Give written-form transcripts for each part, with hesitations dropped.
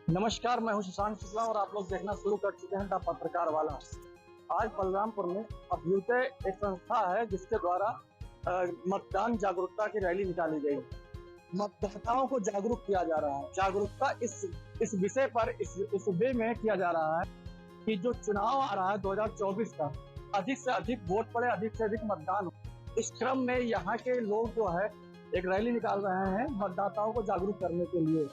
नमस्कार, मैं हूं शशांक शुक्ला और आप लोग देखना शुरू कर चुके हैं द पत्रकार वाला। आज बलरामपुर में अभ्युदय एक संस्था है जिसके द्वारा मतदान जागरूकता की रैली निकाली गई। मतदाताओं को जागरूक किया जा रहा है। जागरूकता इस विषय पर इस वे में किया जा रहा है कि जो चुनाव आ रहा है 2024 का, अधिक से अधिक वोट पड़े, अधिक से अधिक मतदान हो। इस क्रम में यहाँ के लोग जो है एक रैली निकाल रहे हैं मतदाताओं को जागरूक करने के लिए।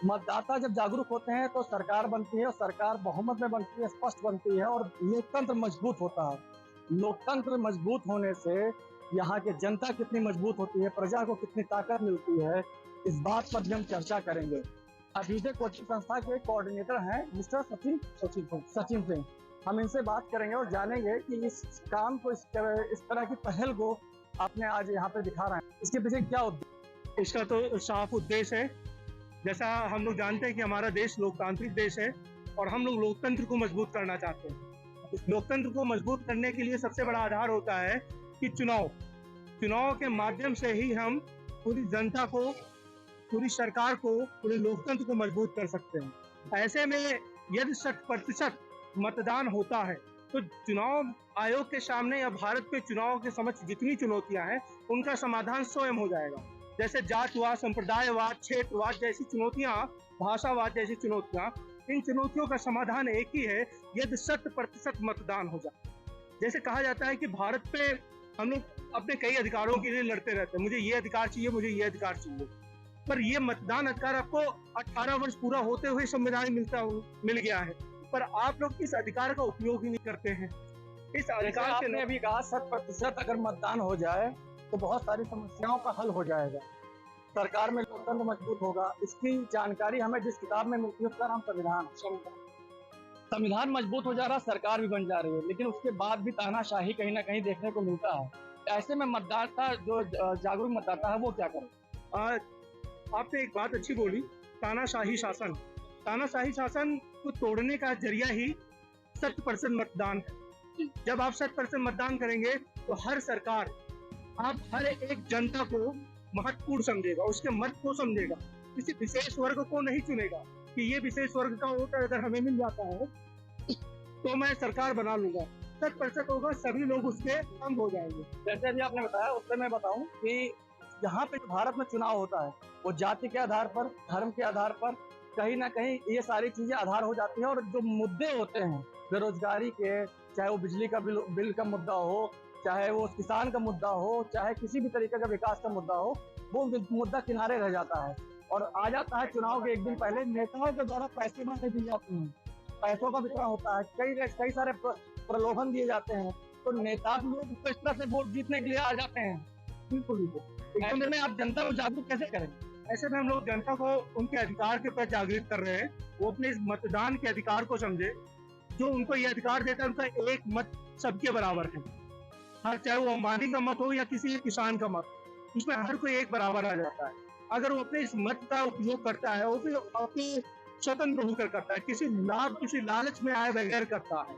मतदाता जब जागरूक होते हैं तो सरकार बनती है और सरकार बहुमत में बनती है, स्पष्ट बनती है और लोकतंत्र मजबूत होता है। लोकतंत्र मजबूत होने से यहाँ के जनता कितनी मजबूत होती है, प्रजा को कितनी ताकत मिलती है, इस बात पर भी हम चर्चा करेंगे। अभ्युदय कोचिंग संस्था के कोऑर्डिनेटर हैं मिस्टर सचिन सिंह। हम इनसे बात करेंगे और जानेंगे कि इस काम को, इस तरह की पहल को आपने आज यहाँ पे दिखा रहे हैं, इसके पीछे क्या उद्देश्य? इसका तो साफ उद्देश्य है। जैसा हम लोग जानते हैं कि हमारा देश लोकतांत्रिक देश है और हम लोग लोकतंत्र को मजबूत करना चाहते हैं। इस लोकतंत्र को मजबूत करने के लिए सबसे बड़ा आधार होता है कि चुनाव के माध्यम से ही हम पूरी जनता को, पूरी सरकार को, पूरे लोकतंत्र को मजबूत कर सकते हैं। ऐसे में यदि 100% मतदान होता है तो चुनाव आयोग के सामने या भारत के चुनाव के समक्ष जितनी चुनौतियां हैं उनका समाधान स्वयं हो जाएगा। जैसे जातवाद, संप्रदायवाद, क्षेत्रवाद जैसी चुनौतियां, भाषावाद जैसी चुनौतियां, इन चुनौतियों का समाधान एक ही है, यदि 100% मतदान हो जाए। जैसे कहा जाता है कि भारत पे हम लोग अपने कई अधिकारों के लिए लड़ते रहते हैं, मुझे ये अधिकार चाहिए, मुझे ये अधिकार चाहिए, पर ये मतदान अधिकार आपको 18 वर्ष पूरा होते हुए संविधान मिल गया है, पर आप लोग इस अधिकार का उपयोग ही नहीं करते हैं। इस अधिकार के आपने अभी कहा 100% अगर मतदान हो जाए तो बहुत सारी समस्याओं का हल हो जाएगा, सरकार में लोकतंत्र मजबूत होगा। इसकी जानकारी हमें जिस किताब में मिलती है उसका नाम संविधान मजबूत हो जा रहा, सरकार भी बन जा रही है, लेकिन उसके बाद भी तानाशाही कहीं ना कहीं देखने को मिलता है। ऐसे में मतदाता, जो जागरूक मतदाता है, वो क्या करे? आपने एक बात अच्छी बोली, तानाशाही शासन को तोड़ने का जरिया ही 100% मतदान है। जब आप 100% मतदान करेंगे तो हर सरकार, आप हर एक जनता को महत्वपूर्ण समझेगा, उसके मत को समझेगा, किसी विशेष वर्ग को नहीं चुनेगा कि ये विशेष वर्ग का वोट अगर हमें मिल जाता है तो मैं सरकार बना लूंगा। 100% होगा, सभी लोग उसके अंग हो जाएंगे। जैसे अभी आपने बताया, उससे मैं बताऊं कि यहाँ पे भारत में चुनाव होता है वो जाति के आधार पर, धर्म के आधार पर, कहीं ना कहीं ये सारी चीजें आधार हो जाती हैं। और जो मुद्दे होते हैं बेरोजगारी के, चाहे वो बिजली का बिल का मुद्दा हो, चाहे वो किसान का मुद्दा हो, चाहे किसी भी तरीके का विकास का मुद्दा हो, वो मुद्दा किनारे रह जाता है और आ जाता है चुनाव के एक दिन पहले नेताओं के द्वारा पैसे मांगे दिए जाते हैं, पैसों का वितरण होता है, कई सारे प्रलोभन दिए जाते हैं, तो नेता लोग इस तरह से वोट जीतने के लिए आ जाते हैं। बिल्कुल। ऐसे में आप जनता को जागरूक कैसे करें? ऐसे में हम लोग जनता को उनके अधिकार के प्रति जागृत कर रहे हैं, वो अपने इस मतदान के अधिकार को समझे। जो उनको ये अधिकार देता है, उनका एक मत सबके बराबर है, हर चाहे वो अंबानी का मत हो या किसी किसान का मत, उसमें हर कोई एक बराबर आ जाता है। अगर वो अपने इस मत का उपयोग करता है, वो भी अपने स्वतंत्र होकर करता है, किसी लालच में आए बगैर करता है,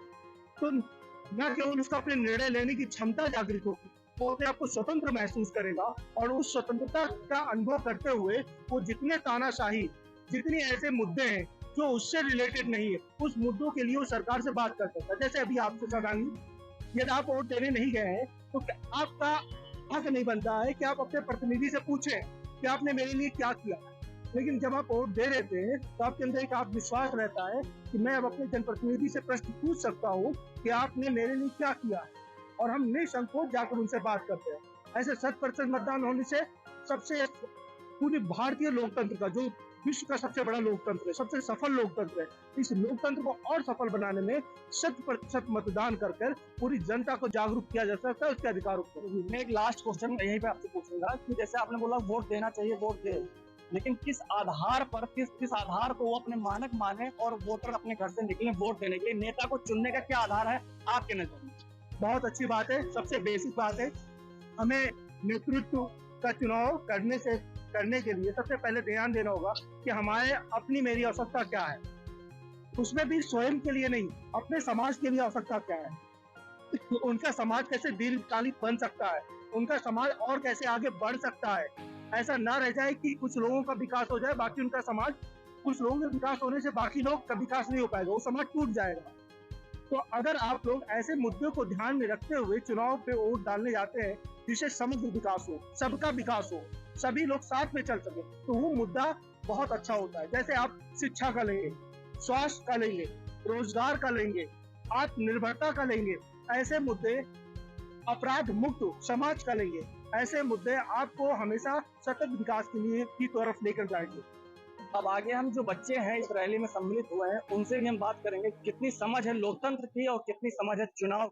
तो न केवल उसका अपने निर्णय लेने की क्षमता जागृत होगी, वो अपने आप को स्वतंत्र महसूस करेगा और उस स्वतंत्रता का अनुभव करते हुए वो जितने तानाशाही, जितने ऐसे मुद्दे हैं जो उससे रिलेटेड नहीं है, उस मुद्दों के लिए वो सरकार से बात कर सकता है। जैसे अभी आपसे सदानी, यदि आप वोट देने नहीं गए हैं तो आपका हक नहीं बनता है कि आप अपने प्रतिनिधि से पूछें कि आपने मेरे लिए क्या किया। लेकिन जब आप वोट दे रहते हैं तो आपके अंदर एक आत्मविश्वास रहता है कि मैं अब अपने जनप्रतिनिधि से प्रश्न पूछ सकता हूँ कि आपने मेरे लिए क्या किया है, और हम निसंकोच जाकर उनसे बात करते हैं। ऐसे 100% मतदान होने से सबसे पूरी भारतीय लोकतंत्र का, जो विश्व का सबसे बड़ा लोकतंत्र है, सबसे सफल लोकतंत्र है, इस लोकतंत्र को और सफल बनाने में 100% मतदान कर पूरी जनता को जागरूक किया जा सकता है उसके अधिकारों को। मैं एक लास्ट क्वेश्चन यहीं पे आपसे पूछूंगा कि जैसे आपने बोला वोट देना चाहिए, वोट दे, लेकिन किस आधार पर, किस आधार को वो अपने मानक माने और वोटर अपने घर से निकले वोट देने के लिए? नेता को चुनने का क्या आधार है आपके नजर में? बहुत अच्छी बात है, सबसे बेसिक बात है। हमें नेतृत्व का चुनाव करने के लिए सबसे पहले ध्यान देना होगा कि हमारे अपनी मेरी आवश्यकता क्या है, उसमें भी स्वयं के लिए नहीं, अपने समाज के लिए आवश्यकता क्या है, तो उनका समाज कैसे दीर्घकालिक बन सकता है, उनका समाज और कैसे आगे बढ़ सकता है। ऐसा ना रह जाए कि कुछ लोगों का विकास हो जाए, बाकी उनका समाज कुछ लोगों के विकास होने से बाकी लोग का विकास नहीं हो पाएगा, वो समाज टूट जाएगा। तो अगर आप लोग ऐसे मुद्दों को ध्यान में रखते हुए चुनाव पे वोट डालने जाते हैं जिससे समग्र विकास हो, सबका विकास हो, सभी लोग साथ में चल सके, तो वो मुद्दा बहुत अच्छा होता है। जैसे आप शिक्षा का लेंगे, स्वास्थ्य का लेंगे, रोजगार का लेंगे, आत्मनिर्भरता का लेंगे, ऐसे मुद्दे, अपराध मुक्त समाज का लेंगे, ऐसे मुद्दे आपको हमेशा सतत विकास के लिए की तरफ लेकर जाएंगे। अब आगे हम जो बच्चे हैं इस रैली में सम्मिलित हुए हैं उनसे भी हम बात करेंगे कितनी समझ है लोकतंत्र की और कितनी समझ है चुनाव